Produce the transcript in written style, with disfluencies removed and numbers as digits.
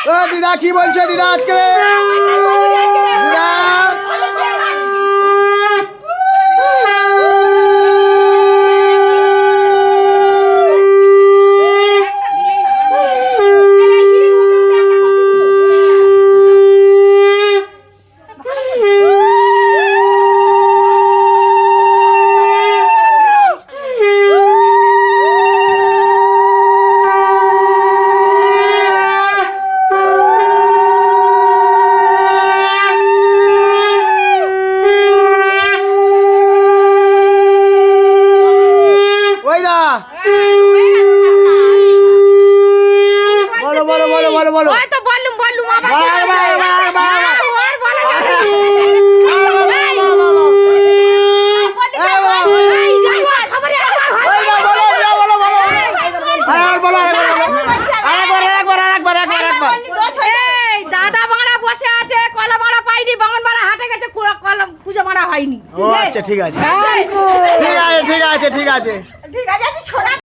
ও দিদা কি বলছো দিদা আজকে? দিদা বলো বলো বলো বলো বলো ওই তো বললুম বললুম আবার দাদা মারা বসে আছে, কলা মারা পাইনি, বামন মারা হাটে গেছে, পুজো মারা হয়নি। ও আচ্ছা ঠিক আছে ঠিক আছে ঠিক আছে ঠিক আছে।